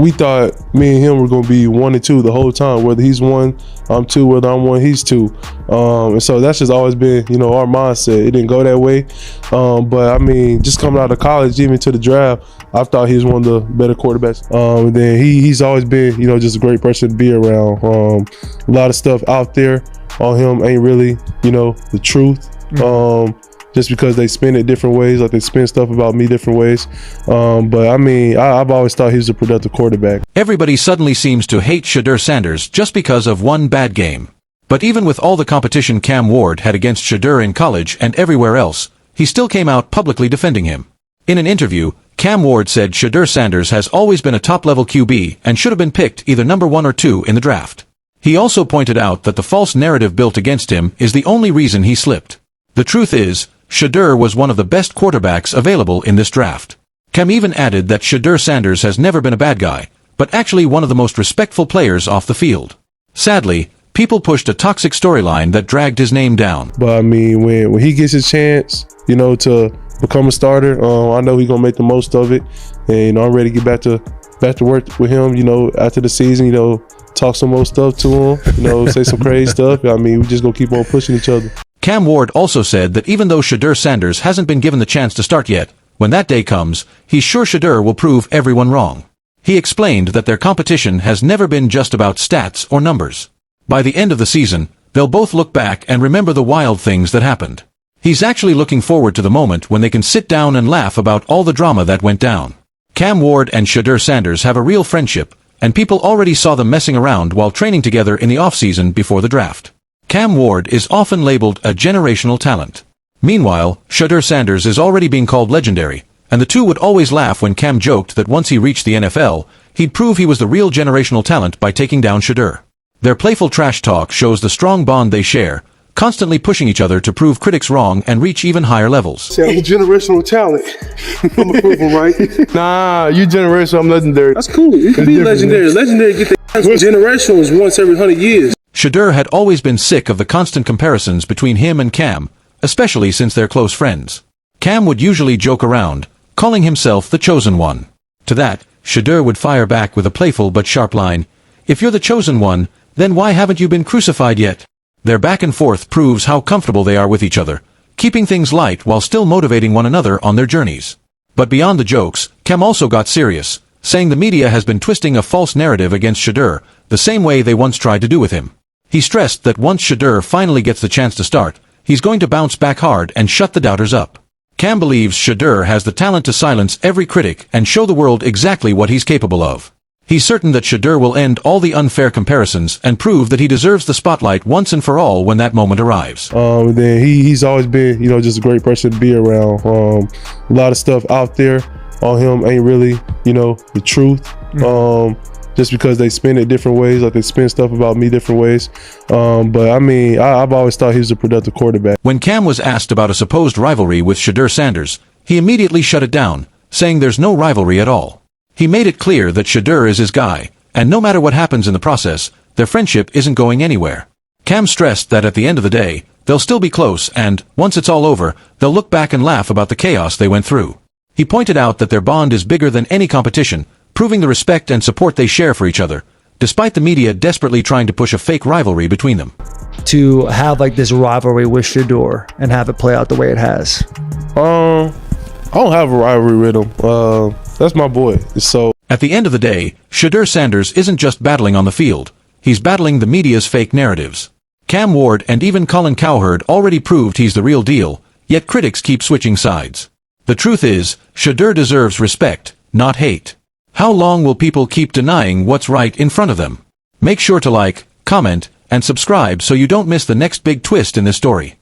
we thought me and him were going to be 1 and 2 the whole time. Whether he's 1, I'm 2. Whether I'm 1, he's 2. And so that's just always been, our mindset. It didn't go that way. But I mean, just coming out of college, even to the draft, I thought he was one of the better quarterbacks. And then he's always been, just a great person to be around. A lot of stuff out there on him ain't really, the truth. Just because they spin it different ways, like they spin stuff about me different ways. But I mean, I've always thought he was a productive quarterback. Everybody suddenly seems to hate Shedeur Sanders just because of one bad game. But even with all the competition Cam Ward had against Shedeur in college and everywhere else, he still came out publicly defending him. In an interview, Cam Ward said Shedeur Sanders has always been a top-level QB and should have been picked either number 1 or 2 in the draft. He also pointed out that the false narrative built against him is the only reason he slipped. The truth is, Shedeur was one of the best quarterbacks available in this draft. Cam even added that Shedeur Sanders has never been a bad guy, but actually one of the most respectful players off the field. Sadly, people pushed a toxic storyline that dragged his name down. But I mean, when he gets his chance, to become a starter, I know he's gonna make the most of it, and I'm ready to get back to work with him. After the season, talk some more stuff to him, say some crazy stuff. I mean, we just gonna keep on pushing each other. Cam Ward also said that even though Shedeur Sanders hasn't been given the chance to start yet, when that day comes, he's sure Shedeur will prove everyone wrong. He explained that their competition has never been just about stats or numbers. By the end of the season, they'll both look back and remember the wild things that happened. He's actually looking forward to the moment when they can sit down and laugh about all the drama that went down. Cam Ward and Shedeur Sanders have a real friendship, and people already saw them messing around while training together in the offseason before the draft. Cam Ward is often labeled a generational talent. Meanwhile, Shedeur Sanders is already being called legendary, and the two would always laugh when Cam joked that once he reached the NFL, he'd prove he was the real generational talent by taking down Shedeur. Their playful trash talk shows the strong bond they share, constantly pushing each other to prove critics wrong and reach even higher levels. See, I'm a generational talent. I'm a proven, right? Nah, you generational, I'm legendary. That's cool. You can be legendary. Legendary get their generational is once every 100 years. Shedeur had always been sick of the constant comparisons between him and Cam, especially since they're close friends. Cam would usually joke around, calling himself the chosen one. To that, Shedeur would fire back with a playful but sharp line, "If you're the chosen one, then why haven't you been crucified yet?" Their back and forth proves how comfortable they are with each other, keeping things light while still motivating one another on their journeys. But beyond the jokes, Cam also got serious, saying the media has been twisting a false narrative against Shedeur, the same way they once tried to do with him. He stressed that once Shedeur finally gets the chance to start, he's going to bounce back hard and shut the doubters up. Cam believes Shedeur has the talent to silence every critic and show the world exactly what he's capable of. He's certain that Shedeur will end all the unfair comparisons and prove that he deserves the spotlight once and for all when that moment arrives. Then he's always been, just a great person to be around. A lot of stuff out there on him ain't really, the truth. Just because they spin it different ways, like they spin stuff about me different ways. But I mean, I've always thought he was a productive quarterback. When Cam was asked about a supposed rivalry with Shedeur Sanders, he immediately shut it down, saying there's no rivalry at all. He made it clear that Shedeur is his guy, and no matter what happens in the process, their friendship isn't going anywhere. Cam stressed that at the end of the day, they'll still be close and, once it's all over, they'll look back and laugh about the chaos they went through. He pointed out that their bond is bigger than any competition, proving the respect and support they share for each other, despite the media desperately trying to push a fake rivalry between them. To have this rivalry with Shedeur and have it play out the way it has. I don't have a rivalry with him. That's my boy. So at the end of the day, Shedeur Sanders isn't just battling on the field, he's battling the media's fake narratives. Cam Ward and even Colin Cowherd already proved he's the real deal, yet critics keep switching sides. The truth is, Shedeur deserves respect, not hate. How long will people keep denying what's right in front of them? Make sure to like, comment, and subscribe so you don't miss the next big twist in this story.